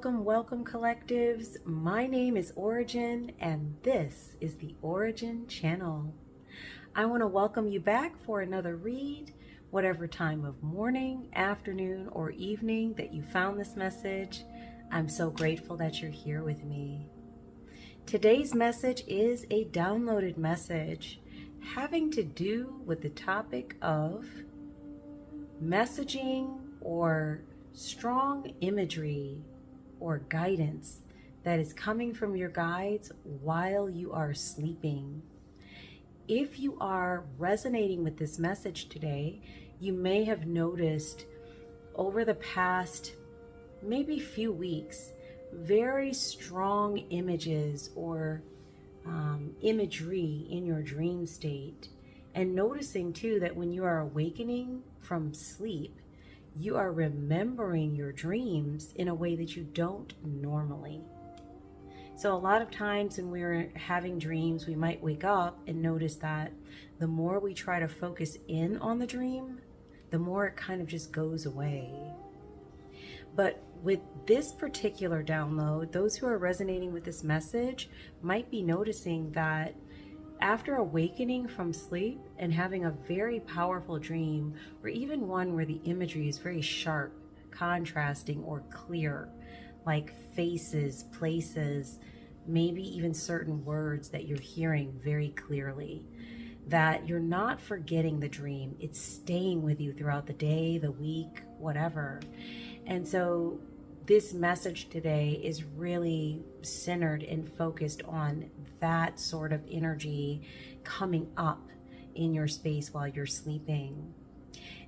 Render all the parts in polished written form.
Welcome collectives. My name is Ora-gen and this is the Ora-gen channel. I want to welcome you back for another read, whatever time of morning, afternoon, or evening that you found this message. I'm so grateful that you're here with me. Today's message is a downloaded message having to do with the topic of messaging or strong imagery or guidance that is coming from your guides while you are sleeping. If you are resonating with this message today, you may have noticed over the past maybe few weeks very strong images or imagery in your dream state, and noticing too that when you are awakening from sleep, you are remembering your dreams in a way that you don't normally. So a lot of times when we're having dreams, we might wake up and notice that the more we try to focus in on the dream, the more it kind of just goes away. But with this particular download, those who are resonating with this message might be noticing that after awakening from sleep and having a very powerful dream, or even one where the imagery is very sharp, contrasting, or clear, like faces, places, maybe even certain words that you're hearing very clearly, that you're not forgetting the dream. It's staying with you throughout the day, the week, whatever. And so this message today is really centered and focused on that sort of energy coming up in your space while you're sleeping.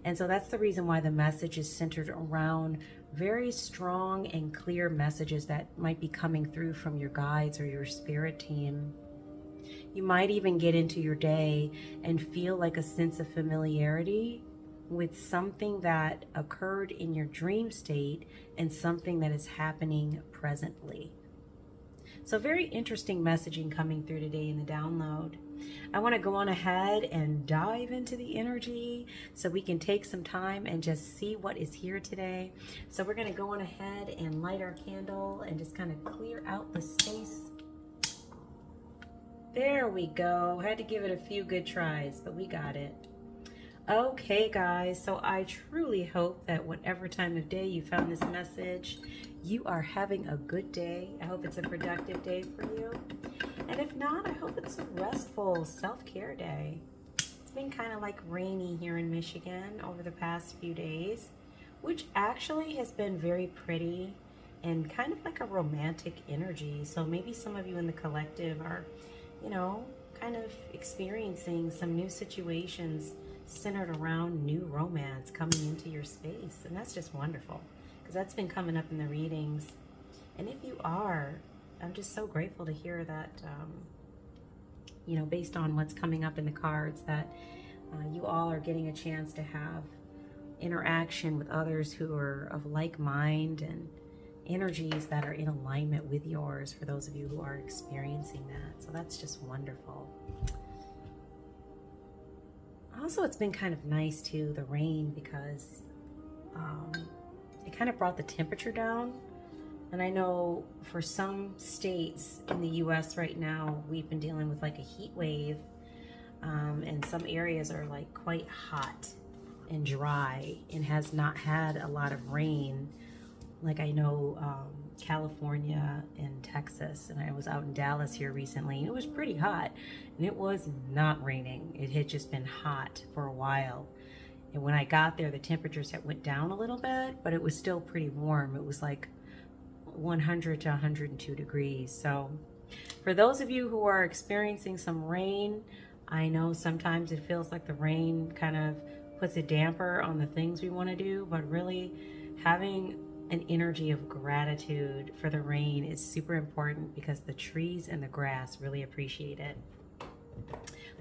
And so that's the reason why the message is centered around very strong and clear messages that might be coming through from your guides or your spirit team. You might even get into your day and feel like a sense of familiarity with something that occurred in your dream state and something that is happening presently. So very interesting messaging coming through today in the download. I want to go on ahead and dive into the energy so we can take some time and just see what is here today. So we're going to go on ahead and light our candle and just kind of clear out the space. There we go. Had to give it a few good tries, but we got it. Okay guys, so I truly hope that whatever time of day you found this message, you are having a good day. I hope it's a productive day for you. And if not, I hope it's a restful self-care day. It's been kind of like rainy here in Michigan over the past few days, which actually has been very pretty and kind of like a romantic energy. So maybe some of you in the collective are, kind of experiencing some new situations centered around new romance coming into your space. And that's just wonderful because that's been coming up in the readings. And if you are, I'm just so grateful to hear that, based on what's coming up in the cards, that you all are getting a chance to have interaction with others who are of like mind and energies that are in alignment with yours, for those of you who are experiencing that. So that's just wonderful. Also, it's been kind of nice too, the rain, because it kind of brought the temperature down. And I know for some states in the US right now, we've been dealing with like a heat wave, and some areas are like quite hot and dry and has not had a lot of rain. Like I know California and Texas, and I was out in Dallas here recently, and it was pretty hot, and it was not raining. It had just been hot for a while. And when I got there, the temperatures had went down a little bit, but it was still pretty warm. It was like 100 to 102 degrees. So for those of you who are experiencing some rain, I know sometimes it feels like the rain kind of puts a damper on the things we want to do, but really having an energy of gratitude for the rain is super important, because the trees and the grass really appreciate it.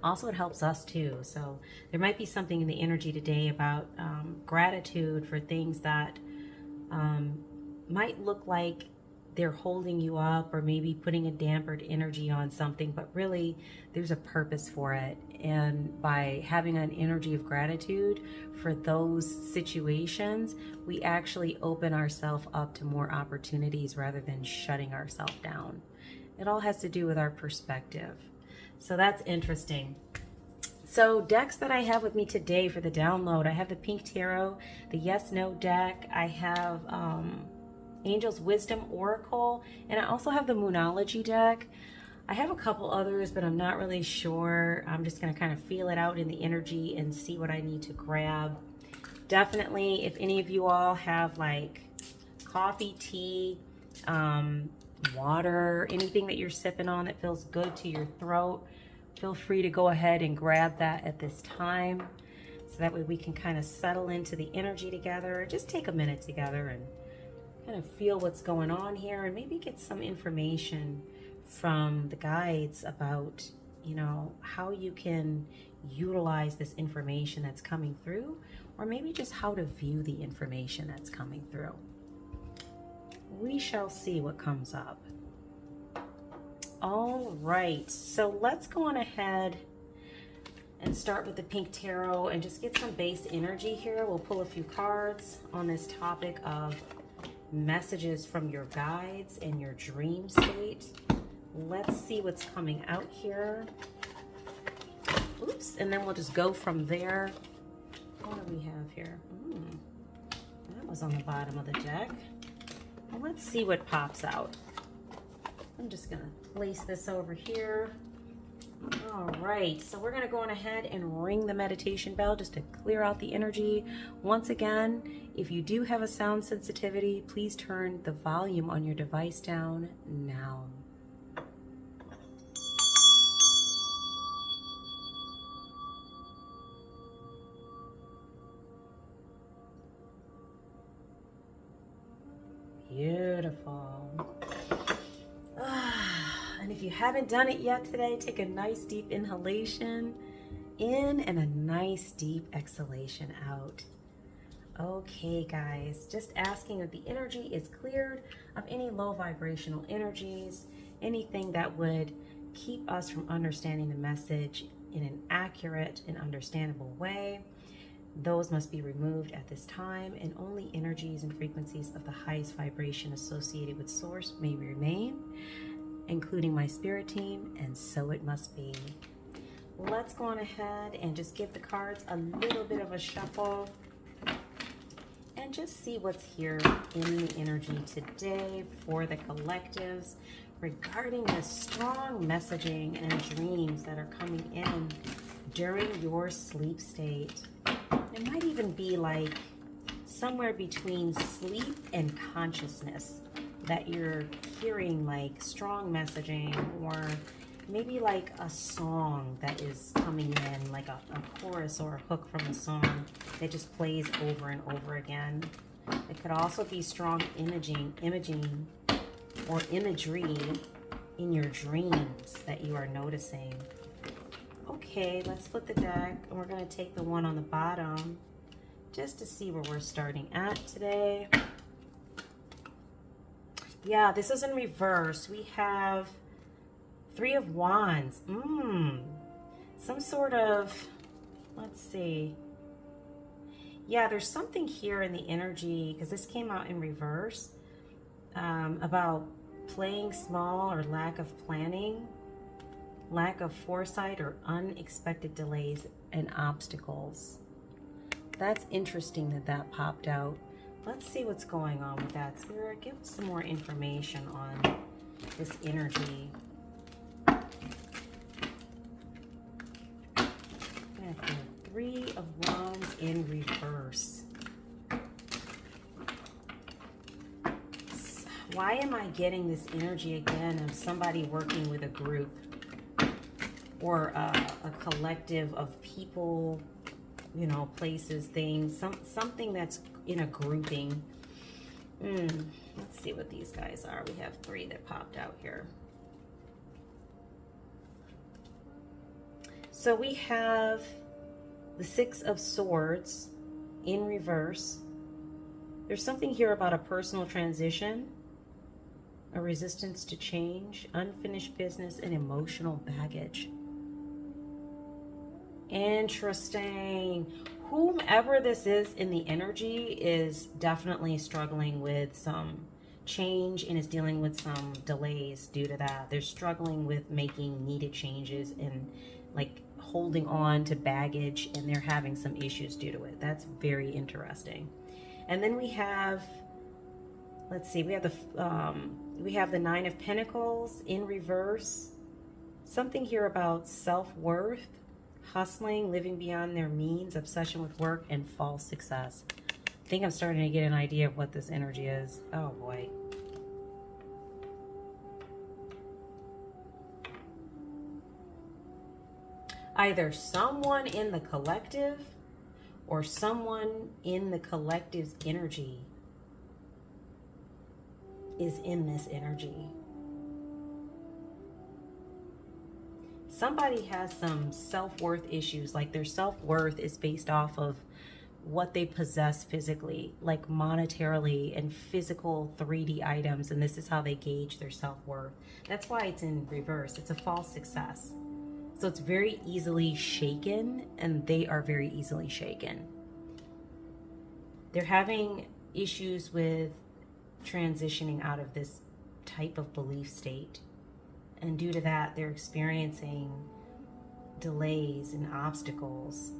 Also, it helps us too. So there might be something in the energy today about gratitude for things that might look like they're holding you up or maybe putting a dampered energy on something, but really there's a purpose for it. And by having an energy of gratitude for those situations, we actually open ourselves up to more opportunities rather than shutting ourselves down. It all has to do with our perspective. So that's interesting. So decks that I have with me today for the download, I have the Pink Tarot, the Yes No deck, I have Angel's Wisdom Oracle, and I also have the Moonology deck. I have a couple others, but I'm not really sure. I'm just going to kind of feel it out in the energy and see what I need to grab. Definitely, if any of you all have like coffee, tea, water, anything that you're sipping on that feels good to your throat, feel free to go ahead and grab that at this time. So that way we can kind of settle into the energy together. Just take a minute together and kind of feel what's going on here and maybe get some information from the guides about, you know, how you can utilize this information that's coming through, or maybe just how to view the information that's coming through. We shall see what comes up. All right, so let's go on ahead and start with the Pink Tarot and just get some base energy here. We'll pull a few cards on this topic of messages from your guides and your dream state. Let's see what's coming out here. Oops, and then we'll just go from there. What do we have here? That was on the bottom of the deck. Well, let's see what pops out. I'm just gonna place this over here. All right, so we're gonna go on ahead and ring the meditation bell just to clear out the energy. Once again, if you do have a sound sensitivity, please turn the volume on your device down now. Beautiful. And if you haven't done it yet today, take a nice deep inhalation in and a nice deep exhalation out. Okay, guys, just asking that the energy is cleared of any low vibrational energies, anything that would keep us from understanding the message in an accurate and understandable way. Those must be removed at this time, and only energies and frequencies of the highest vibration associated with Source may remain, including my spirit team, and so it must be. Let's go on ahead and just give the cards a little bit of a shuffle and just see what's here in the energy today for the collectives regarding the strong messaging and dreams that are coming in during your sleep state. It might even be like somewhere between sleep and consciousness that you're hearing like strong messaging, or maybe like a song that is coming in, like a chorus or a hook from a song that just plays over and over again. It could also be strong imaging or imagery in your dreams that you are noticing. Okay, let's flip the deck, and we're going to take the one on the bottom just to see where we're starting at today. Yeah, this is in reverse. We have Three of Wands. Some sort of, let's see. Yeah, there's something here in the energy, because this came out in reverse, about playing small or lack of planning, lack of foresight, or unexpected delays and obstacles. That's interesting that that popped out. Let's see what's going on with that. Spirit, give us some more information on this energy. Three of Wands in reverse. Why am I getting this energy again of somebody working with a group or a collective of people, you know, places, things, something that's in a grouping. Let's see what these guys are. We have three that popped out here. So we have the Six of Swords in reverse. There's something here about a personal transition. a resistance to change, unfinished business, and emotional baggage. Interesting. Whomever this is in the energy is definitely struggling with some change and is dealing with some delays due to that. They're struggling with making needed changes and like holding on to baggage, and they're having some issues due to it. That's very interesting. And then we have, let's see, we have the Nine of Pentacles in reverse. Something here about self-worth, hustling, living beyond their means, obsession with work, and false success. I think I'm starting to get an idea of what this energy is. Oh boy. Either someone in the collective or someone in the collective's energy is in this energy. Somebody has some self-worth issues, like their self-worth is based off of what they possess physically, like monetarily and physical 3D items, and this is how they gauge their self-worth. That's why it's in reverse. It's a false success. So it's very easily shaken, and they are very easily shaken. They're having issues with transitioning out of this type of belief state. And due to that, they're experiencing delays and obstacles.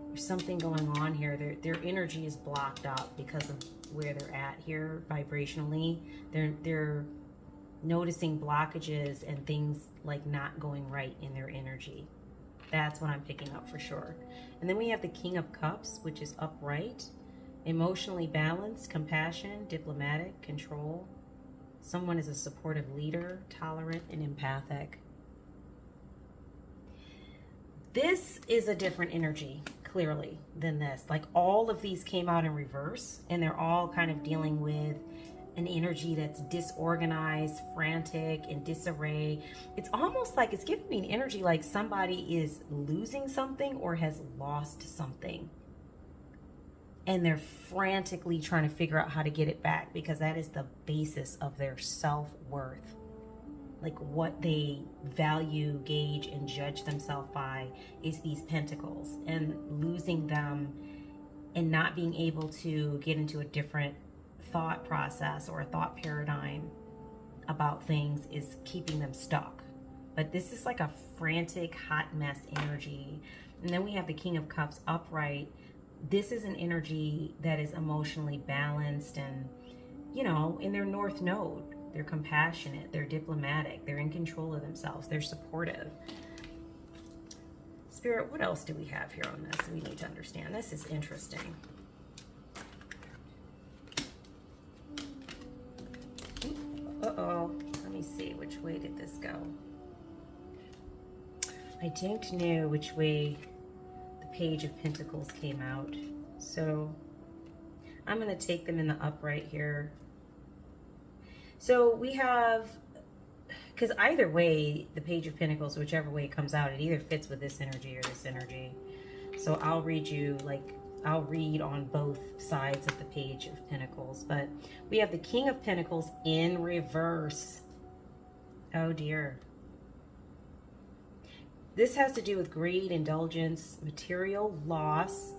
There's something going on here. Their energy is blocked up because of where they're at here vibrationally. They're noticing blockages and things like not going right in their energy. That's what I'm picking up for sure. And then we have the King of Cups, which is upright, emotionally balanced, compassion, diplomatic, control. Someone is a supportive leader, tolerant, and empathic. This is a different energy, clearly, than this. Like all of these came out in reverse, and they're all kind of dealing with an energy that's disorganized, frantic, and disarray. It's almost like it's giving me an energy like somebody is losing something or has lost something. And they're frantically trying to figure out how to get it back, because that is the basis of their self-worth. Like what they value, gauge, and judge themselves by is these pentacles. And losing them and not being able to get into a different thought process or a thought paradigm about things is keeping them stuck. But this is like a frantic, hot mess energy. And then we have the King of Cups upright. This is an energy that is emotionally balanced and, you know, in their North Node. They're compassionate, they're diplomatic, they're in control of themselves, they're supportive. Spirit, what else do we have here on this we need to understand? This is interesting. Uh-oh, let me see, which way did this go? I don't know which way the Page of Pentacles came out, so I'm going to take them in the upright here. So we have, because either way, the Page of Pentacles, whichever way it comes out, it either fits with this energy or this energy. So I'll read you, like, I'll read on both sides of the Page of Pentacles. But we have the King of Pentacles in reverse. Oh dear. This has to do with greed, indulgence, material loss,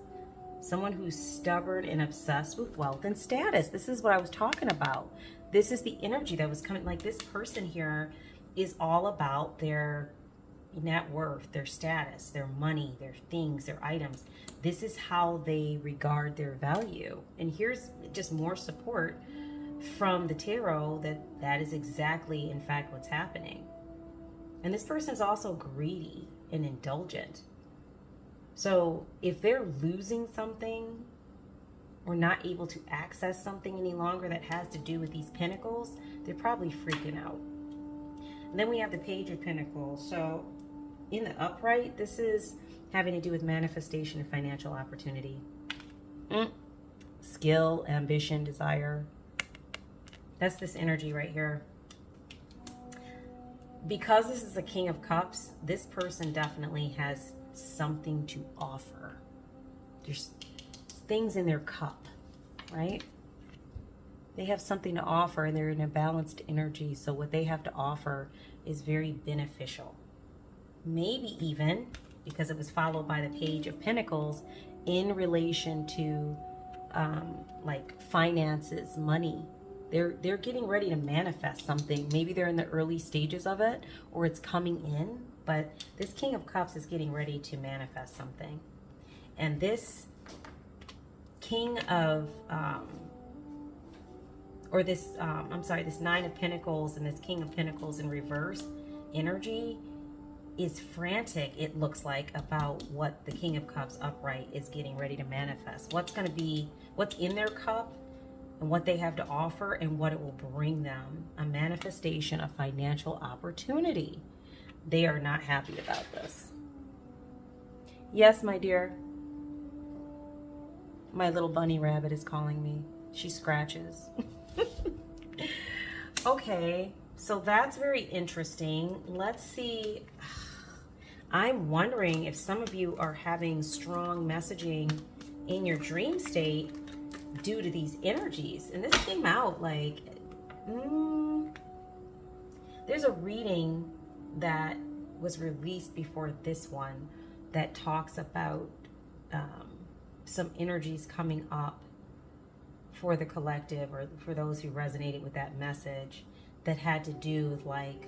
someone who's stubborn and obsessed with wealth and status. This is what I was talking about. This is the energy that was coming. Like this person here is all about their net worth, their status, their money, their things, their items. This is how they regard their value. And here's just more support from the tarot that is exactly, in fact, what's happening. And this person is also greedy and indulgent. So if they're losing something or not able to access something any longer that has to do with these pentacles, they're probably freaking out. And then we have the Page of Pentacles. So in the upright, this is having to do with manifestation of financial opportunity. Skill, ambition, desire. That's this energy right here. Because this is a King of Cups, this person definitely has something to offer. There's things in their cup, right? They have something to offer, and they're in a balanced energy. So what they have to offer is very beneficial. Maybe even, because it was followed by the Page of Pentacles, in relation to like finances, money. They're getting ready to manifest something. Maybe they're in the early stages of it, or it's coming in. But this King of Cups is getting ready to manifest something. And this King of, this Nine of Pentacles and this King of Pentacles in reverse energy is frantic, it looks like, about what the King of Cups upright is getting ready to manifest. What's going to be, what's in their cup and what they have to offer and what it will bring them. A manifestation of financial opportunity. They are not happy about this. Yes, my dear. My little bunny rabbit is calling me. She scratches. Okay, so that's very interesting. Let's see. I'm wondering if some of you are having strong messaging in your dream state due to these energies. And this came out like, there's a reading that was released before this one that talks about some energies coming up for the collective, or for those who resonated with that message, that had to do with like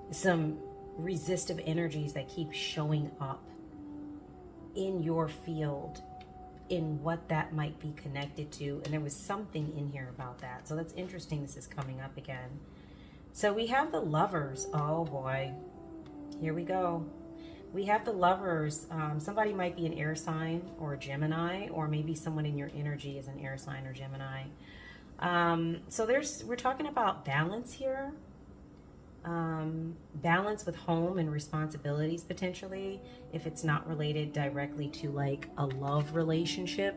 some resistive energies that keep showing up in your field, in what that might be connected to. And there was something in here about that. So that's interesting. This is coming up again. So we have the Lovers. Oh boy, here we go. We have the Lovers. Somebody might be an air sign or a Gemini, or maybe someone in your energy is an air sign or Gemini. So we're talking about balance here. Balance with home and responsibilities, potentially, if it's not related directly to like a love relationship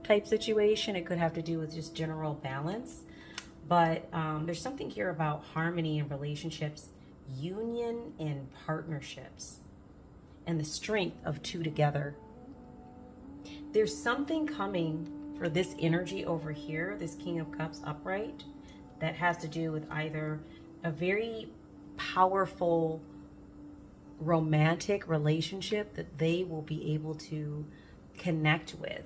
type situation. It could have to do with just general balance. But there's something here about harmony in relationships, union and partnerships, and the strength of two together. There's something coming for this energy over here, this King of Cups upright, that has to do with either a very powerful romantic relationship that they will be able to connect with,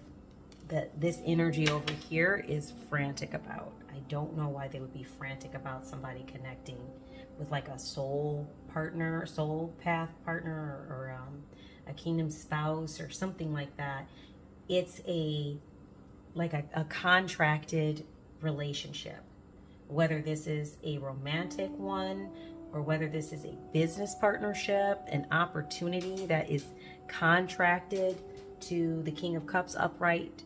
that this energy over here is frantic about. I don't know why they would be frantic about somebody connecting with like a soul partner, soul path partner, or a kingdom spouse or something like that. It's a contracted relationship, whether this is a romantic one or whether this is a business partnership, an opportunity that is contracted to the King of Cups upright,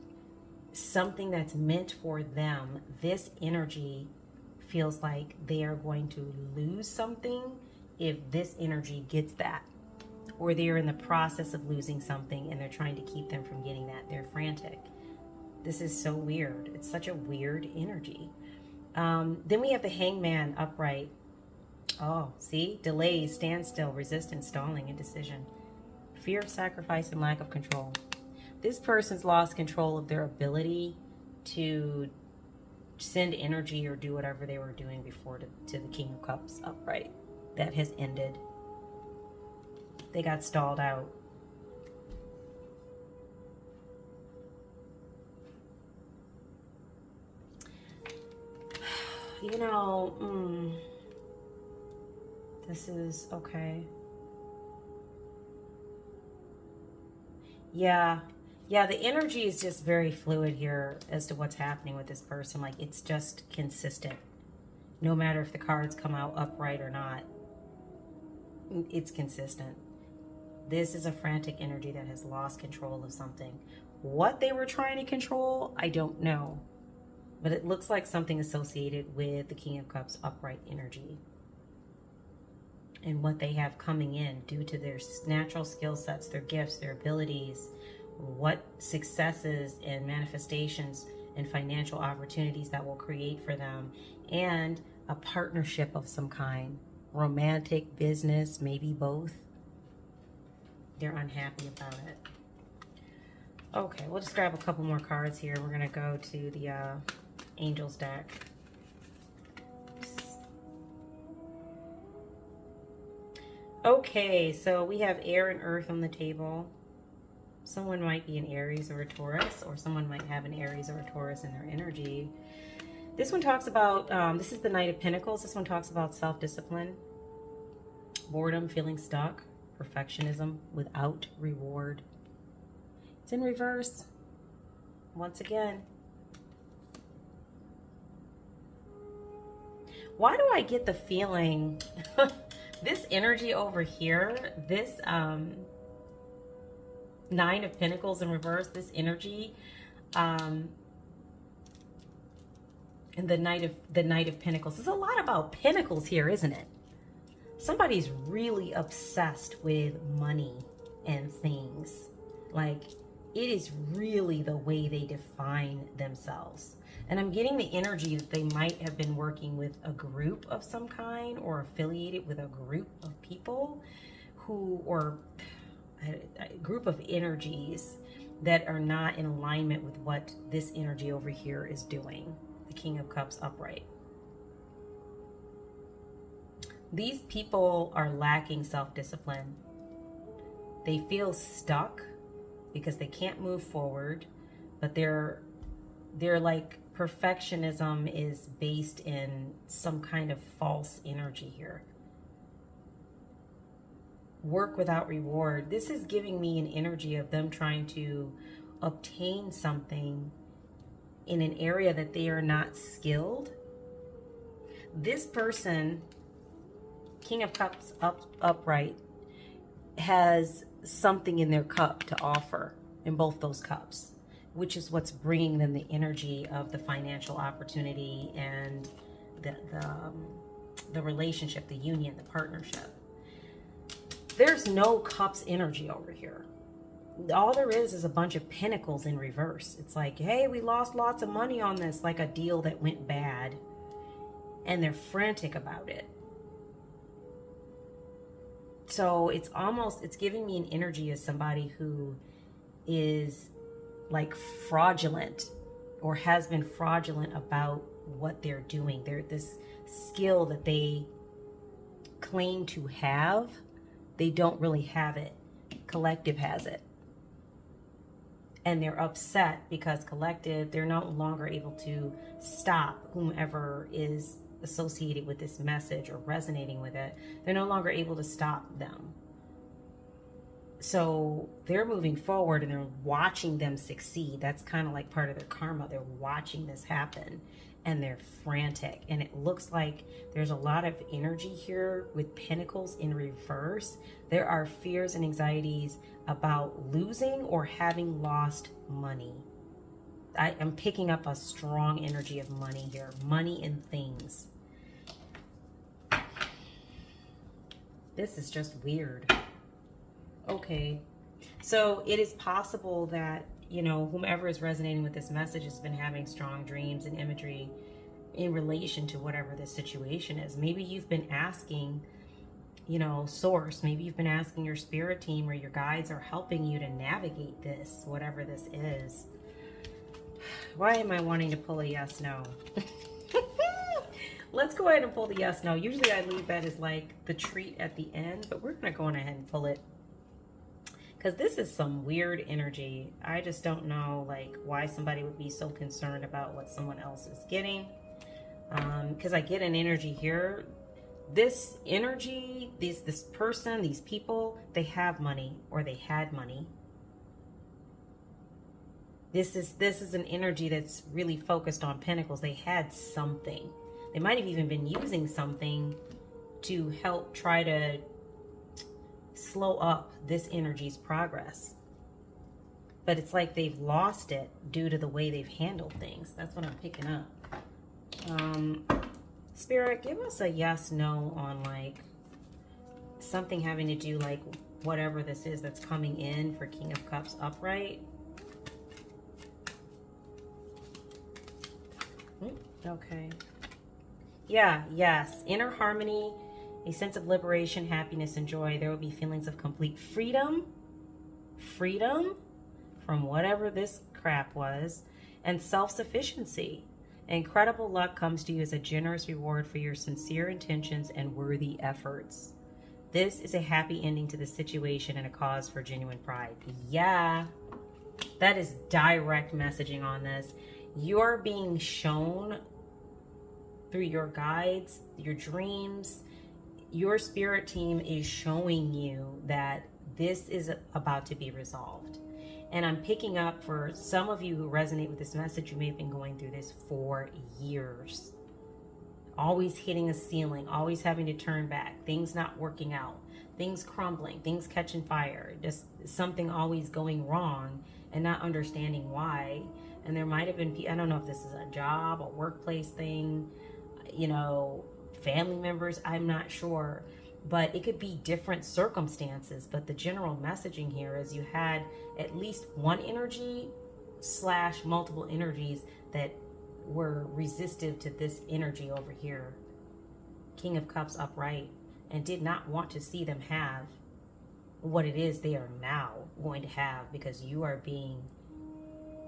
something that's meant for them. This energy feels like they are going to lose something if this energy gets that, or they're in the process of losing something and they're trying to keep them from getting that. They're frantic. This is so weird. It's such a weird energy. Then we have the Hangman upright. Oh, see? Delays, standstill, resistance, stalling, indecision. Fear of sacrifice and lack of control. This person's lost control of their ability to send energy or do whatever they were doing before to the King of Cups upright. That has ended. They got stalled out. You know, this is okay. Yeah, the energy is just very fluid here as to what's happening with this person. Like, it's just consistent. No matter if the cards come out upright or not, it's consistent. This is a frantic energy that has lost control of something. What they were trying to control, I don't know. But it looks like something associated with the King of Cups upright energy and what they have coming in due to their natural skill sets, their gifts, their abilities, what successes and manifestations and financial opportunities that will create for them, and a partnership of some kind, romantic, business, maybe both. They're unhappy about it. Okay, we'll just grab a couple more cards here. We're going to go to the Angels deck. Okay, so we have air and earth on the table. Someone might be an Aries or a Taurus, or someone might have an Aries or a Taurus in their energy. This one talks about, this is the Knight of Pentacles. This one talks about self-discipline, boredom, feeling stuck, perfectionism without reward. It's in reverse. Once again. Why do I get the feeling, this energy over here, this Nine of Pentacles in reverse, this energy, and the Knight of Pentacles. There's a lot about pentacles here, isn't it? Somebody's really obsessed with money and things. Like, it is really the way they define themselves. And I'm getting the energy that they might have been working with a group of some kind, or affiliated with a group of people who, or a group of energies that are not in alignment with what this energy over here is doing. The King of Cups upright. These people are lacking self-discipline. They feel stuck because they can't move forward, but they're like, perfectionism is based in some kind of false energy here. Work without reward. This is giving me an energy of them trying to obtain something in an area that they are not skilled. This person, King of Cups upright, has something in their cup to offer, in both those cups, which is what's bringing them the energy of the financial opportunity and the relationship, the union, the partnership. There's no cups energy over here. All there is a bunch of pentacles in reverse. It's like, hey, we lost lots of money on this, like a deal that went bad, and they're frantic about it. So it's almost, it's giving me an energy of somebody who is like fraudulent, or has been fraudulent about what they're doing. They're this skill that they claim to have. They don't really have it. Collective has it. And they're upset because collective, they're no longer able to stop whomever is associated with this message or resonating with it. They're no longer able to stop them. So they're moving forward and they're watching them succeed. That's kind of like part of their karma. They're watching this happen and they're frantic. And it looks like there's a lot of energy here with pentacles in reverse. There are fears and anxieties about losing or having lost money. I am picking up a strong energy of money here. Money and things. This is just weird. Okay. So it is possible that, you know, whomever is resonating with this message has been having strong dreams and imagery in relation to whatever this situation is. Maybe you've been asking, you know, source, maybe you've been asking your spirit team or your guides are helping you to navigate this, whatever this is. Why am I wanting to pull a yes, no? Let's go ahead and pull the yes, no. Usually I leave that as like the treat at the end, but we're going to go on ahead and pull it. Because this is some weird energy. I just don't know like why somebody would be so concerned about what someone else is getting. Because I get an energy here. This energy, this person, these people, they have money or they had money. This is an energy that's really focused on pentacles. They had something. They might have even been using something to help try to slow up this energy's progress. But it's like they've lost it due to the way they've handled things. That's what I'm picking up. Spirit, give us a yes, no on like something having to do like whatever this is that's coming in for King of Cups upright. Okay. Yeah, yes. Inner harmony, a sense of liberation, happiness, and joy. There will be feelings of complete freedom. Freedom from whatever this crap was. And self-sufficiency. Incredible luck comes to you as a generous reward for your sincere intentions and worthy efforts. This is a happy ending to the situation and a cause for genuine pride. Yeah, that is direct messaging on this. You're being shown through your guides, your dreams, your spirit team is showing you that this is about to be resolved. And I'm picking up for some of you who resonate with this message, you may have been going through this for years. Always hitting a ceiling, always having to turn back, things not working out, things crumbling, things catching fire, just something always going wrong and not understanding why. And there might have been, I don't know if this is a job, a workplace thing, you know, family members, I'm not sure. But it could be different circumstances. But the general messaging here is you had at least one energy / multiple energies that were resistive to this energy over here. King of Cups upright, and did not want to see them have what it is they are now going to have, because you are being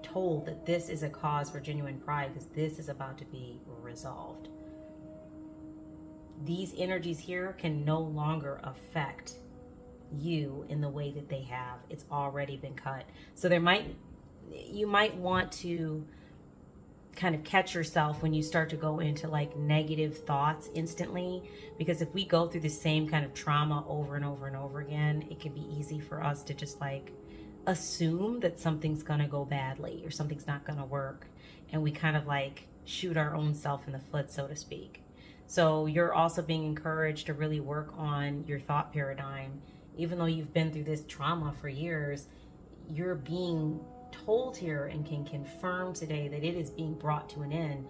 told that this is a cause for genuine pride, because this is about to be resolved. These energies here can no longer affect you in the way that they have. It's already been cut. So you might want to kind of catch yourself when you start to go into like negative thoughts instantly, because if we go through the same kind of trauma over and over and over again, it can be easy for us to just like assume that something's gonna go badly or something's not gonna work, and we kind of like shoot our own self in the foot, so to speak. So you're also being encouraged to really work on your thought paradigm. Even though you've been through this trauma for years, you're being told here and can confirm today that it is being brought to an end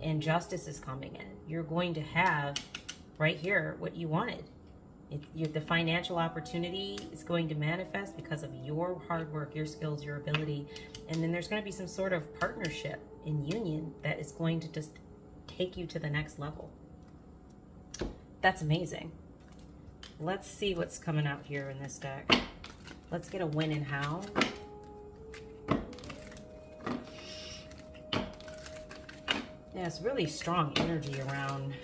and justice is coming in. You're going to have right here what you wanted. The financial opportunity is going to manifest because of your hard work, your skills, your ability. And then there's going to be some sort of partnership in union that is going to just take you to the next level. That's amazing. Let's see what's coming out here in this deck. Let's get a when and how. Yeah, it's really strong energy around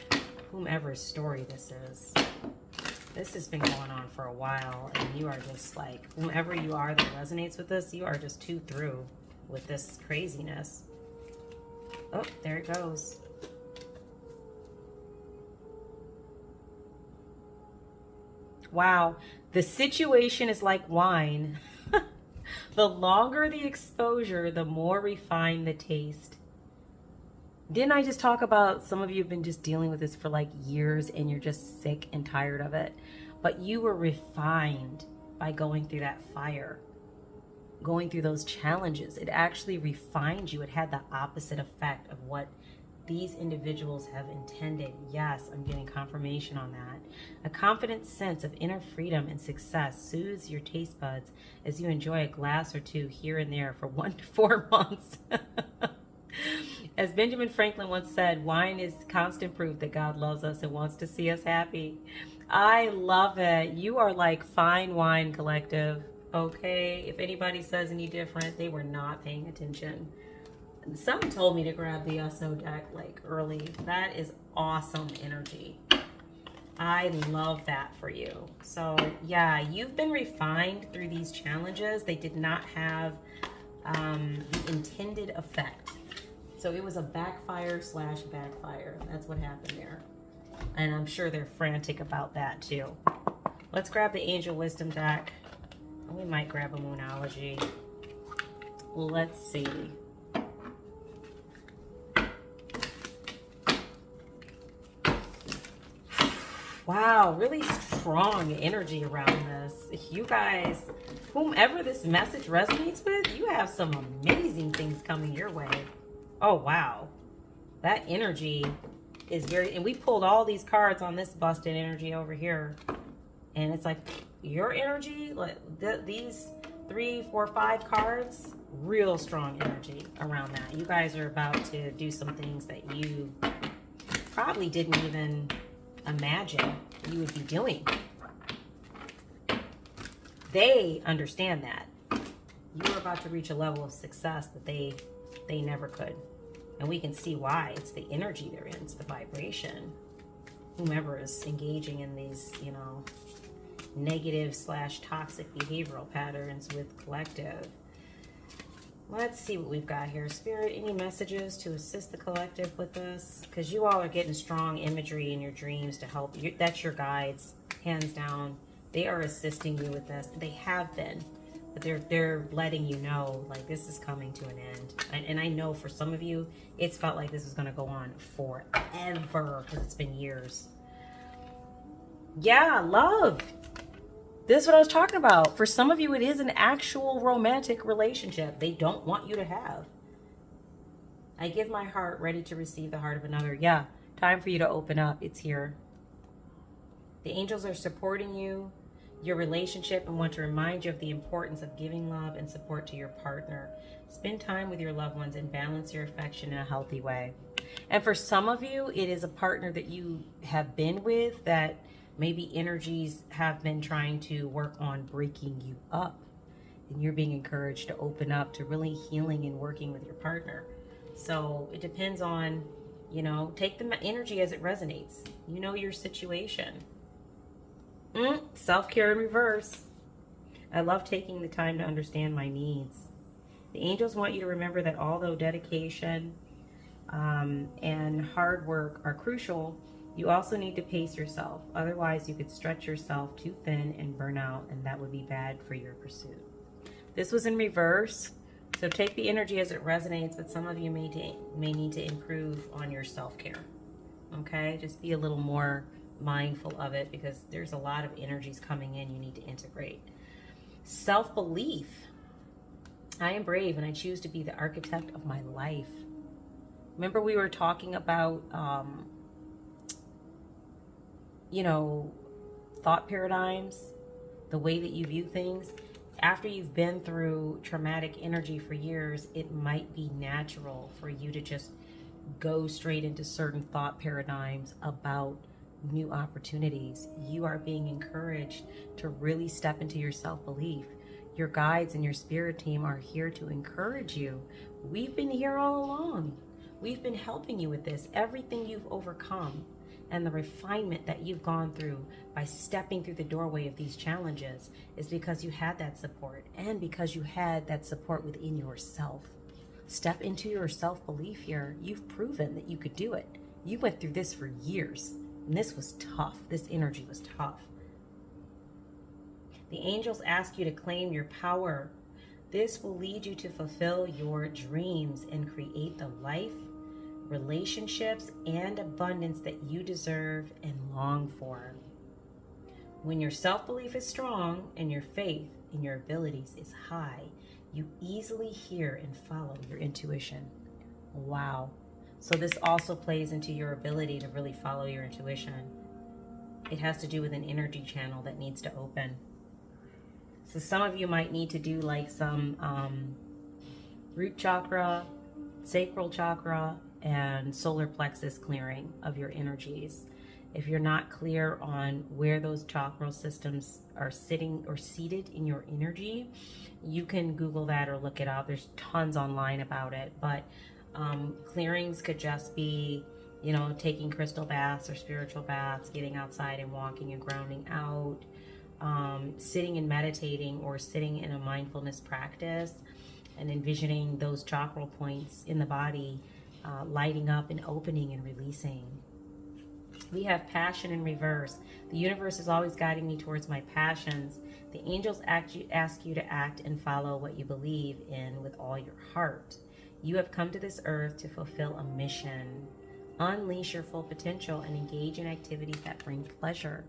whomever's story this is. This has been going on for a while, and you are just like, whomever you are that resonates with this, you are just too through with this craziness. Oh, there it goes. Wow, the situation is like wine. The longer the exposure, the more refined the taste. Didn't I just talk about some of you have been just dealing with this for like years and you're just sick and tired of it? But you were refined by going through that fire, going through those challenges. It actually refined you. It had the opposite effect of what these individuals have intended. Yes, I'm getting confirmation on that. A confident sense of inner freedom and success soothes your taste buds as you enjoy a glass or two here and there for 1 to 4 months. As Benjamin Franklin once said, wine is constant proof that God loves us and wants to see us happy. I love it. You are like fine wine collective, okay? If anybody says any different, they were not paying attention. Someone told me to grab the SO deck like early. That is awesome energy. I love that for you. So yeah, you've been refined through these challenges. They did not have the intended effect. So it was a backfire / backfire. That's what happened there. And I'm sure they're frantic about that too. Let's grab the Angel Wisdom deck. We might grab a Moonology. Let's see. Wow, really strong energy around this. You guys, whomever this message resonates with, you have some amazing things coming your way. Oh, wow. That energy is very, and we pulled all these cards on this busted energy over here. And it's like your energy, like these 3, 4, 5 cards, real strong energy around that. You guys are about to do some things that you probably didn't even imagine you would be doing. They understand that. You are about to reach a level of success that they never could. And we can see why. It's the energy they're in. It's the vibration. Whomever is engaging in these, you know, negative / toxic behavioral patterns with collective. Let's see what we've got here. Spirit, any messages to assist the collective with this? Because you all are getting strong imagery in your dreams to help you. That's your guides, hands down. They are assisting you with this. They have been. But they're letting you know, like, this is coming to an end. And I know for some of you, it's felt like this is going to go on forever because it's been years. Yeah, love. This is what I was talking about. For some of you, it is an actual romantic relationship they don't want you to have. I give my heart ready to receive the heart of another. Yeah, time for you to open up. It's here. The angels are supporting you, your relationship, and want to remind you of the importance of giving love and support to your partner. Spend time with your loved ones and balance your affection in a healthy way. And for some of you, it is a partner that you have been with that maybe energies have been trying to work on breaking you up. And you're being encouraged to open up to really healing and working with your partner. So it depends on, you know, take the energy as it resonates. You know your situation. Self-care in reverse. I love taking the time to understand my needs. The angels want you to remember that although dedication and hard work are crucial, you also need to pace yourself. Otherwise, you could stretch yourself too thin and burn out, and that would be bad for your pursuit. This was in reverse, so take the energy as it resonates, but some of you may need to improve on your self-care. Okay? Just be a little more mindful of it because there's a lot of energies coming in you need to integrate. Self-belief. I am brave and I choose to be the architect of my life. Remember we were talking about you know, thought paradigms, the way that you view things. After you've been through traumatic energy for years, it might be natural for you to just go straight into certain thought paradigms about new opportunities. You are being encouraged to really step into your self-belief. Your guides and your spirit team are here to encourage you. We've been here all along. We've been helping you with this. Everything you've overcome and the refinement that you've gone through by stepping through the doorway of these challenges is because you had that support and because you had that support within yourself. Step into your self-belief here. You've proven that you could do it. You went through this for years, and this was tough. This energy was tough. The angels ask you to claim your power. This will lead you to fulfill your dreams and create the life, relationships, and abundance that you deserve and long for. When your self-belief is strong and your faith in your abilities is high, you easily hear and follow your intuition. Wow. So this also plays into your ability to really follow your intuition. It has to do with an energy channel that needs to open. So some of you might need to do like some root chakra, sacral chakra, and solar plexus clearing of your energies. If you're not clear on where those chakra systems are sitting or seated in your energy, you can Google that or look it up. There's tons online about it, but clearings could just be, you know, taking crystal baths or spiritual baths, getting outside and walking and grounding out, sitting and meditating or sitting in a mindfulness practice and envisioning those chakra points in the body lighting up and opening and releasing. We have passion in reverse. The universe is always guiding me towards my passions. The angels ask you to act and follow what you believe in with all your heart. You have come to this earth to fulfill a mission. Unleash your full potential and engage in activities that bring pleasure.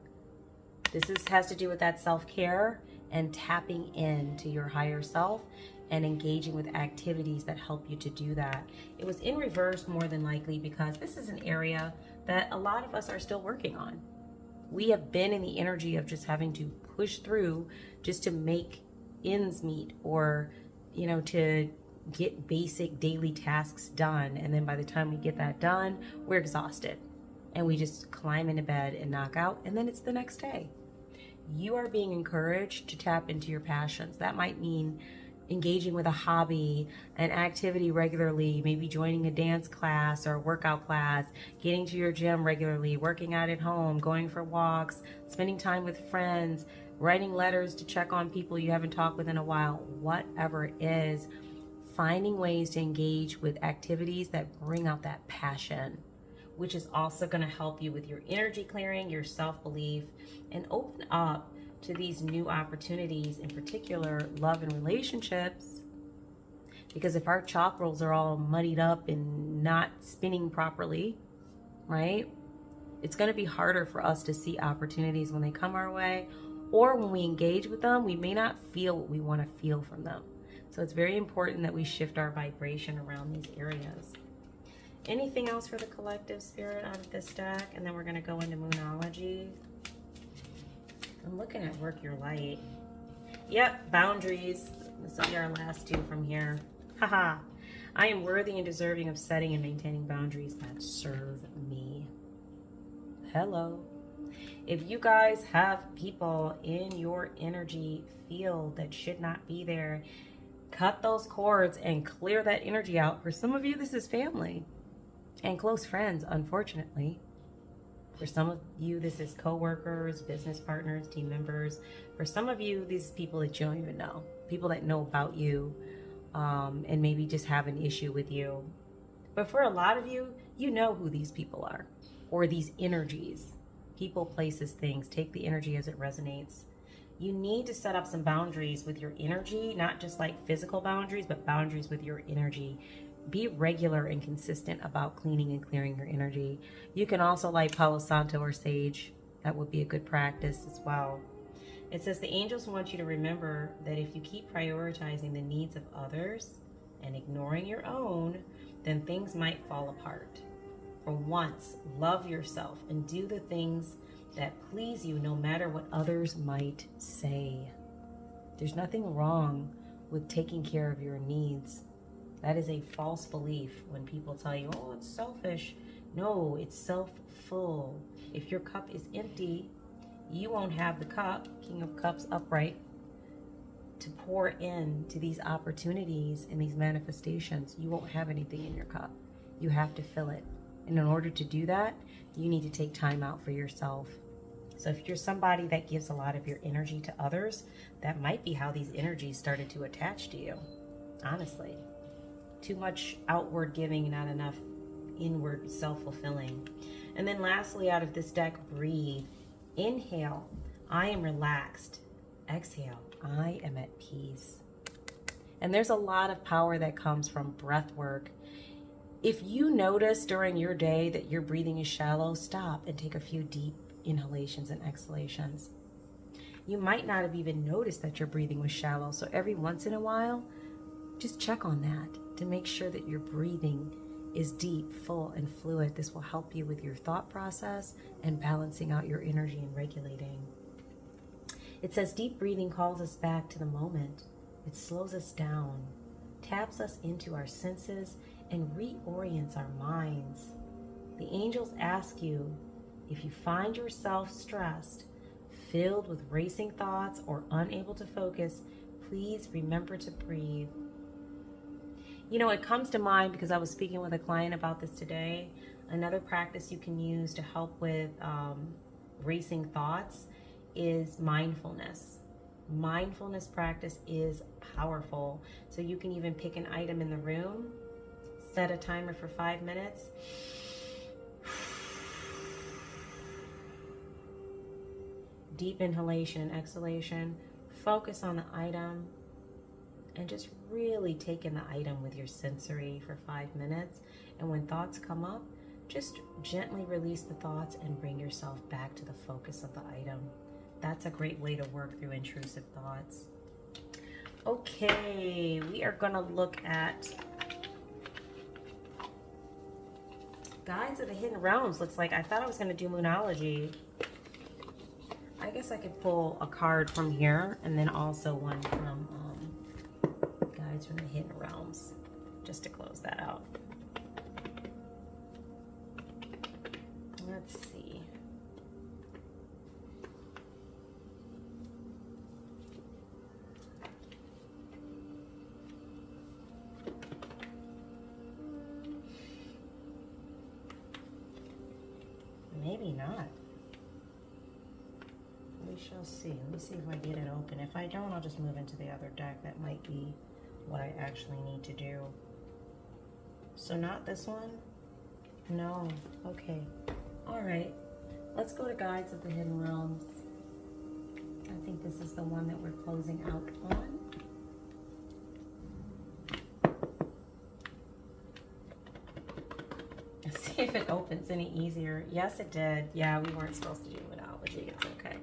This has to do with that self-care and tapping into your higher self and engaging with activities that help you to do that. It was in reverse more than likely because this is an area that a lot of us are still working on. We have been in the energy of just having to push through just to make ends meet or, you know, to get basic daily tasks done. And then by the time we get that done, we're exhausted and we just climb into bed and knock out, and then it's the next day. You are being encouraged to tap into your passions. That might mean engaging with a hobby, an activity regularly, maybe joining a dance class or a workout class, getting to your gym regularly, working out at home, going for walks, spending time with friends, writing letters to check on people you haven't talked with in a while, whatever it is, finding ways to engage with activities that bring out that passion, which is also going to help you with your energy clearing, your self-belief, and open up to these new opportunities, in particular love and relationships. Because if our chakras are all muddied up and not spinning properly, right, it's going to be harder for us to see opportunities when they come our way, or when we engage with them, we may not feel what we want to feel from them. So it's very important that we shift our vibration around these areas. Anything else for the collective, Spirit, out of this deck? And then we're going to go into Moonology. I'm looking at Work Your Light. Yep, boundaries. This will be our last two from here. Haha. I am worthy and deserving of setting and maintaining boundaries that serve me. Hello. If you guys have people in your energy field that should not be there, cut those cords and clear that energy out. For some of you, this is family and close friends, unfortunately. For some of you, this is co-workers, business partners, team members. For some of you, these people that you don't even know. People that know about you and maybe just have an issue with you. But for a lot of you, you know who these people are, or these energies. People, places, things. Take the energy as it resonates. You need to set up some boundaries with your energy, not just like physical boundaries, but boundaries with your energy. Be regular and consistent about cleaning and clearing your energy. You can also light Palo Santo or sage. That would be a good practice as well. It says the angels want you to remember that if you keep prioritizing the needs of others and ignoring your own, then things might fall apart. For once, love yourself and do the things that please you no matter what others might say. There's nothing wrong with taking care of your needs. That is a false belief when people tell you, oh, it's selfish. No, it's self-full. If your cup is empty, you won't have the cup, King of Cups upright, to pour into these opportunities and these manifestations. You won't have anything in your cup. You have to fill it. And in order to do that, you need to take time out for yourself. So if you're somebody that gives a lot of your energy to others, that might be how these energies started to attach to you, honestly. Too much outward giving, not enough inward self-fulfilling. And then lastly, out of this deck, breathe. Inhale, I am relaxed. Exhale, I am at peace. And there's a lot of power that comes from breath work. If you notice during your day that your breathing is shallow, stop and take a few deep inhalations and exhalations. You might not have even noticed that your breathing was shallow. So every once in a while, just check on that to make sure that your breathing is deep, full, and fluid. This will help you with your thought process and balancing out your energy and regulating. It says deep breathing calls us back to the moment. It slows us down, taps us into our senses, and reorients our minds. The angels ask you, if you find yourself stressed, filled with racing thoughts, or unable to focus, please remember to breathe. You know, it comes to mind because I was speaking with a client about this today. Another practice you can use to help with racing thoughts is mindfulness. Mindfulness practice is powerful. So you can even pick an item in the room, set a timer for 5 minutes. Deep inhalation and exhalation. Focus on the item and just really take in the item with your sensory for 5 minutes. And when thoughts come up, just gently release the thoughts and bring yourself back to the focus of the item. That's a great way to work through intrusive thoughts. Okay, we are gonna look at Guides of the Hidden Realms. Looks like I thought I was gonna do Moonology. I guess I could pull a card from here and then also one from Guides from the Hidden Realms, just to close that out. Let's see. shall see. Let me see if I get it open. If I don't, I'll just move into the other deck. That might be what I actually need to do. So not this one? No. Okay. All right. Let's go to Guides of the Hidden Realms. I think this is the one that we're closing out on. Let's see if it opens any easier. Yes, it did. Yeah, we weren't supposed to do Monology. It's okay.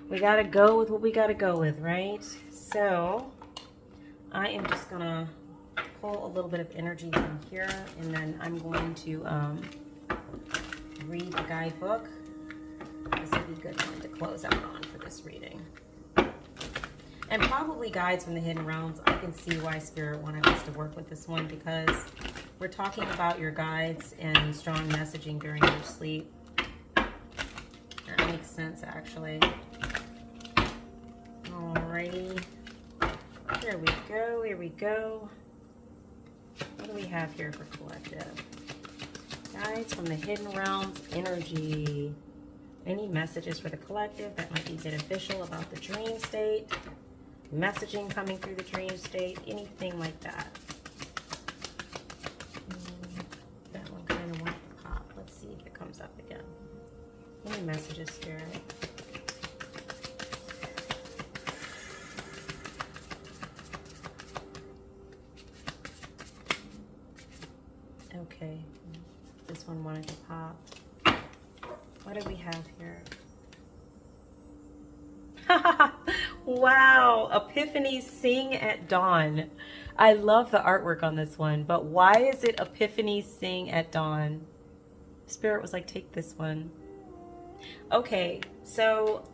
We gotta go with what we gotta go with, right? So I am just gonna pull a little bit of energy from here, and then I'm going to read the guidebook. This would be a good one to close out on for this reading. And probably Guides from the Hidden Realms. I can see why Spirit wanted us to work with this one, because we're talking about your guides and strong messaging during your sleep. That makes sense, actually. Alrighty. Here we go, here we go. What do we have here for collective? Guides from the Hidden Realms energy. Any messages for the collective that might be beneficial about the dream state? Messaging coming through the dream state? Anything like that? That one kind of wants to pop. Let's see if it comes up again. Any messages, Spirit? Okay, this one wanted to pop. What do we have here? Wow, Epiphanies Sing at Dawn. I love the artwork on this one, but why is it Epiphanies Sing at Dawn? Spirit was like, take this one. Okay, so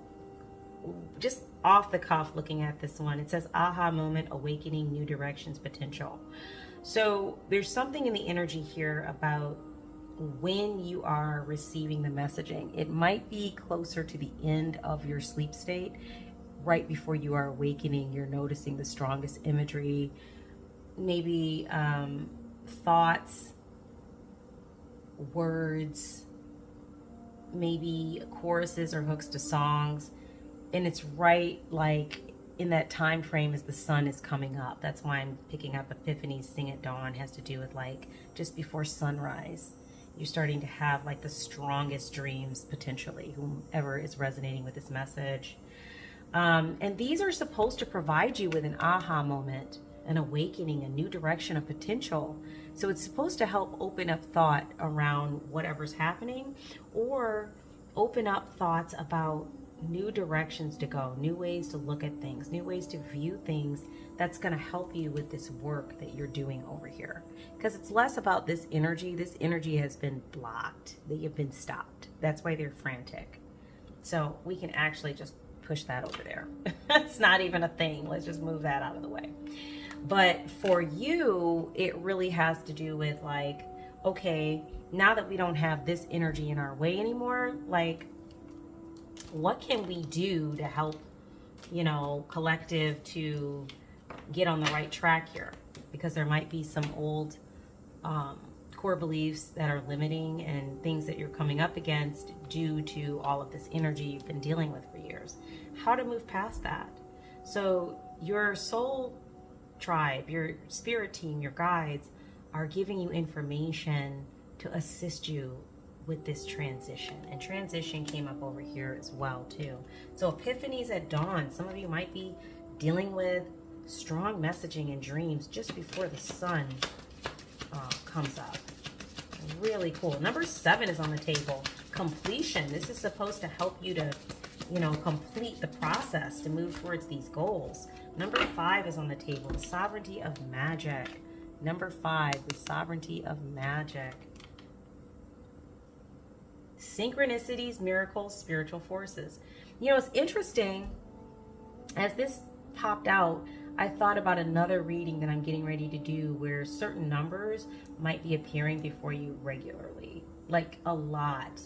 just off the cuff looking at this one, it says aha moment, awakening, new directions, potential. So there's something in the energy here about when you are receiving the messaging. It might be closer to the end of your sleep state, right before you are awakening. You're noticing the strongest imagery, maybe thoughts, words, maybe choruses or hooks to songs, and it's right like in that time frame as the sun is coming up. That's why I'm picking up Epiphanies Sing at Dawn. Has to do with like just before sunrise. You're starting to have like the strongest dreams potentially, whomever is resonating with this message. And these are supposed to provide you with an aha moment, an awakening, a new direction, a potential. So it's supposed to help open up thought around whatever's happening, or open up thoughts about new directions to go, new ways to look at things, new ways to view things. That's going to help you with this work that you're doing over here, because it's less about this energy. This energy has been blocked, that you've been stopped. That's why they're frantic. So we can actually just push that over there. It's not even a thing. Let's just move that out of the way. But for you, it really has to do with like, okay, now that we don't have this energy in our way anymore, like, what can we do to help, you know, collective to get on the right track here? Because there might be some old core beliefs that are limiting, and things that you're coming up against due to all of this energy you've been dealing with for years. How to move past that. So your soul tribe, your spirit team, your guides are giving you information to assist you with this transition. And transition came up over here as well too. So Epiphanies at Dawn, some of you might be dealing with strong messaging and dreams just before the sun comes up. Really cool. Number 7 is on the table. Completion. This is supposed to help you to, you know, complete the process to move towards these goals. Number 5 is on the table. The sovereignty of magic. Number 5, the sovereignty of magic. Synchronicities, miracles, spiritual forces. You know, it's interesting. As this popped out, I thought about another reading that I'm getting ready to do where certain numbers might be appearing before you regularly, like a lot.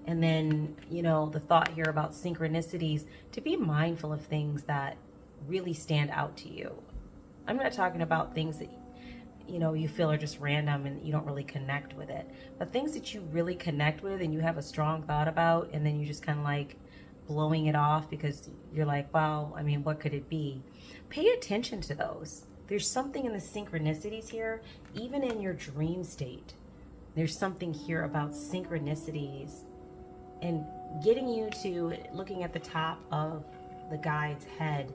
And then, you know, the thought here about synchronicities, to be mindful of things that really stand out to you. I'm not talking about things that, you know, you feel are just random and you don't really connect with it, but things that you really connect with and you have a strong thought about, and then you just kind of like, blowing it off because you're like, well, I mean, what could it be? Pay attention to those. There's something in the synchronicities here, even in your dream state. There's something here about synchronicities and getting you to looking at the top of the guide's head,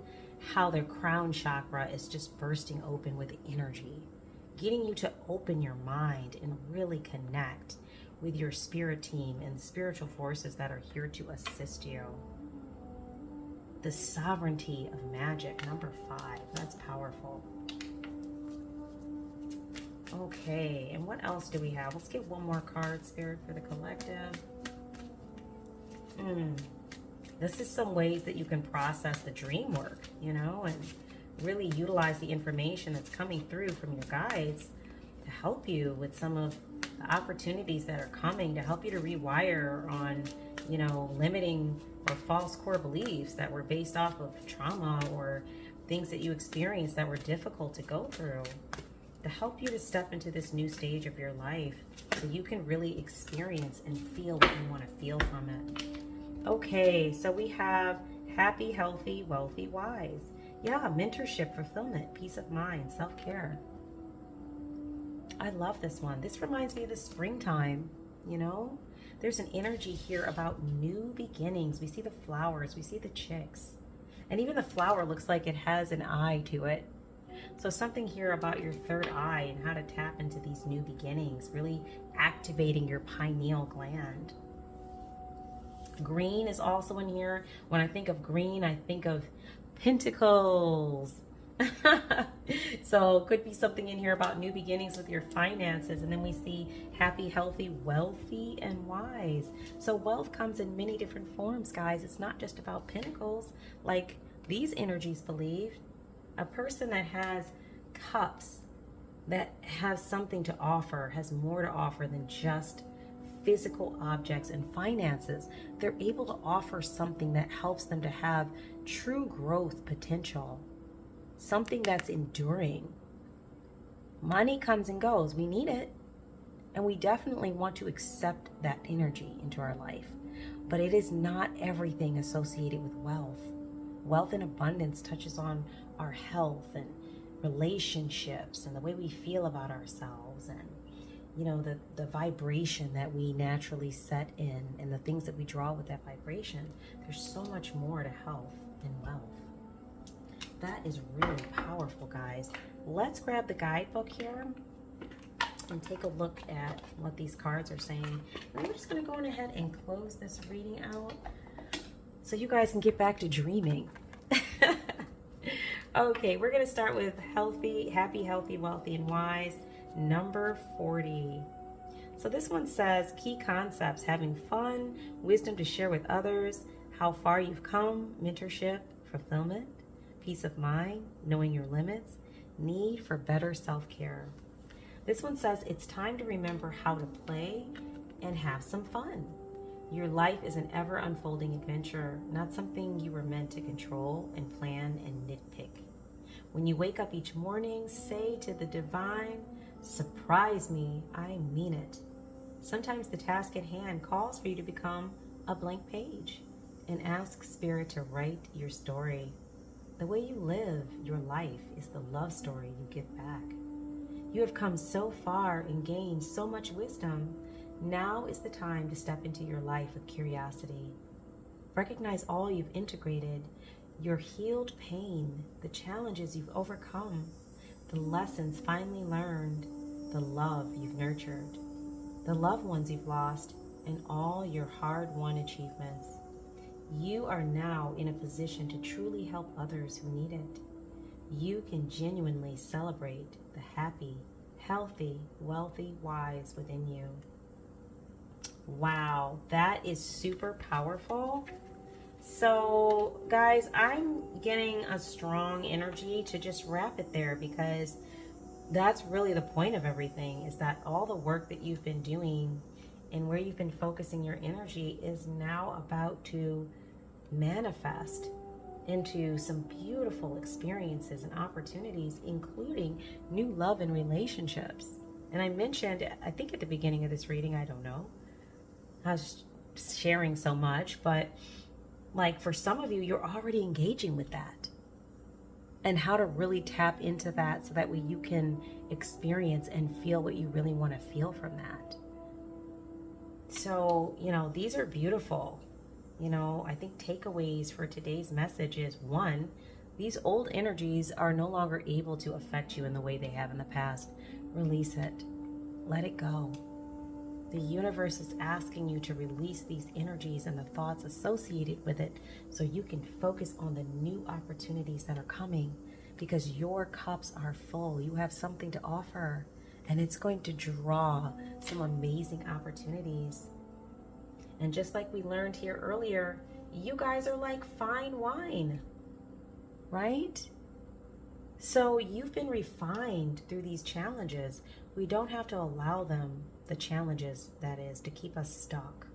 how their crown chakra is just bursting open with energy, getting you to open your mind and really connect with your spirit team and spiritual forces that are here to assist you. The sovereignty of magic, number 5. That's powerful. Okay, and what else do we have? Let's get one more card, Spirit, for the collective. This is some ways that you can process the dream work, you know, and really utilize the information that's coming through from your guides to help you with some of the opportunities that are coming, to help you to rewire on, you know, limiting or false core beliefs that were based off of trauma or things that you experienced that were difficult to go through, to help you to step into this new stage of your life so you can really experience and feel what you want to feel from it. Okay, so we have happy, healthy, wealthy, wise. Yeah, mentorship, fulfillment, peace of mind, self-care. I love this one. This reminds me of the springtime, you know? There's an energy here about new beginnings. We see the flowers, we see the chicks. And even the flower looks like it has an eye to it. So something here about your third eye and how to tap into these new beginnings, really activating your pineal gland. Green is also in here. When I think of green, I think of pentacles. So could be something in here about new beginnings with your finances. And then we see happy, healthy, wealthy, and wise. So wealth comes in many different forms, guys. It's not just about pentacles like these energies believe. A person that has cups, that has something to offer, has more to offer than just physical objects and finances. They're able to offer something that helps them to have true growth potential, something that's enduring. Money comes and goes. We need it, and we definitely want to accept that energy into our life, but it is not everything associated with wealth. Wealth and abundance touches on our health and relationships and the way we feel about ourselves, and you know, the vibration that we naturally set in and the things that we draw with that vibration. There's so much more to health and wealth. That is really powerful, guys. Let's grab the guidebook here and take a look at what these cards are saying. And I'm just going to go on ahead and close this reading out so you guys can get back to dreaming. Okay, we're going to start with healthy, happy, healthy, wealthy, and wise. Number 40. So this one says key concepts: having fun, wisdom to share with others, how far you've come, mentorship, fulfillment, peace of mind, knowing your limits, need for better self-care. This one says it's time to remember how to play and have some fun. Your life is an ever unfolding adventure, not something you were meant to control and plan and nitpick. When you wake up each morning, say to the divine, surprise me, I mean it. Sometimes the task at hand calls for you to become a blank page and ask Spirit to write your story. The way you live your life is the love story you give back. You have come so far and gained so much wisdom. Now is the time to step into your life with curiosity. Recognize all you've integrated, your healed pain, the challenges you've overcome, the lessons finally learned, the love you've nurtured, the loved ones you've lost, and all your hard-won achievements. You are now in a position to truly help others who need it. You can genuinely celebrate the happy, healthy, wealthy, wise within you. Wow, that is super powerful. So guys, I'm getting a strong energy to just wrap it there, because that's really the point of everything, is that all the work that you've been doing and where you've been focusing your energy is now about to manifest into some beautiful experiences and opportunities, including new love and relationships. And I mentioned, I think at the beginning of this reading, I don't know, I was sharing so much, but Like for some of you, you're already engaging with that. And how to really tap into that so that way you can experience and feel what you really want to feel from that. So, these are beautiful. I think takeaways for today's message is, one, these old energies are no longer able to affect you in the way they have in the past. Release it. Let it go. The universe is asking you to release these energies and the thoughts associated with it so you can focus on the new opportunities that are coming, because your cups are full. You have something to offer, and it's going to draw some amazing opportunities. And just like we learned here earlier, you guys are like fine wine, right? So you've been refined through these challenges. We don't have to allow them, the challenges, that is, to keep us stuck.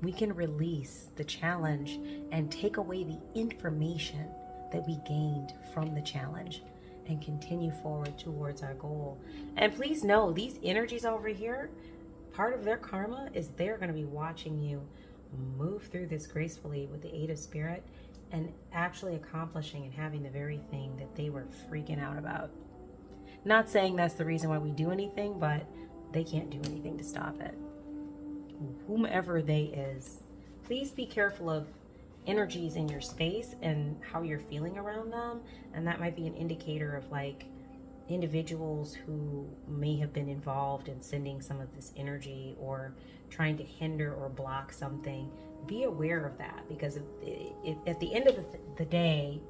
We can release the challenge and take away the information that we gained from the challenge and continue forward towards our goal. And please know, these energies over here, part of their karma is they're going to be watching you move through this gracefully with the aid of spirit and actually accomplishing and having the very thing that they were freaking out about. Not saying that's the reason why we do anything, but they can't do anything to stop it. Whomever they is, please be careful of energies in your space and how you're feeling around them. And that might be an indicator of like individuals who may have been involved in sending some of this energy or trying to hinder or block something. Be aware of that, because at the end of the day,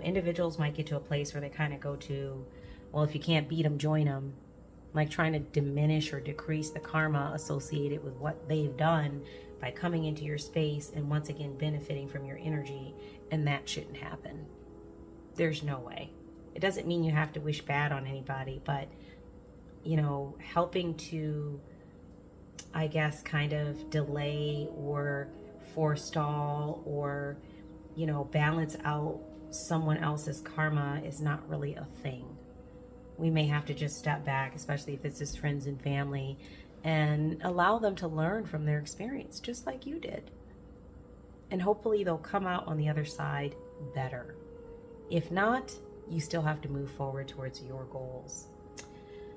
individuals might get to a place where they kind of go to, well, if you can't beat them, join them. Like trying to diminish or decrease the karma associated with what they've done by coming into your space and once again benefiting from your energy. And that shouldn't happen. There's no way. It doesn't mean you have to wish bad on anybody, but, helping to, I guess, kind of delay or forestall or, balance out someone else's karma is not really a thing. We may have to just step back, especially if it's just friends and family, and allow them to learn from their experience, just like you did. And hopefully they'll come out on the other side better. If not, you still have to move forward towards your goals.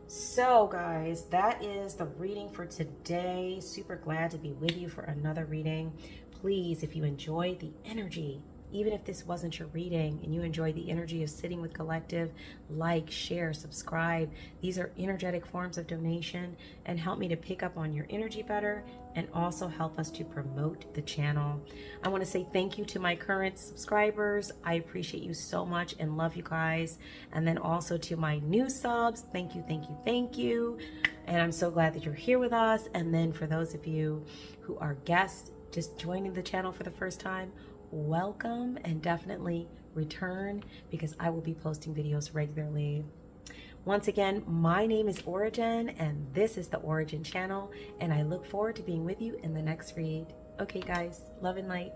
So guys, that is the reading for today. Super glad to be with you for another reading. Please, if you enjoyed the energy, even if this wasn't your reading and you enjoy the energy of sitting with collective, like, share, subscribe. These are energetic forms of donation and help me to pick up on your energy better and also help us to promote the channel. I want to say thank you to my current subscribers. I appreciate you so much and love you guys. And then also to my new subs, thank you, thank you, thank you. And I'm so glad that you're here with us. And then for those of you who are guests just joining the channel for the first time, welcome, and definitely return, because I will be posting videos regularly. Once again, my name is Ora-gen, and this is the Ora-gen channel, and I look forward to being with you in the next read. Okay guys, love and light.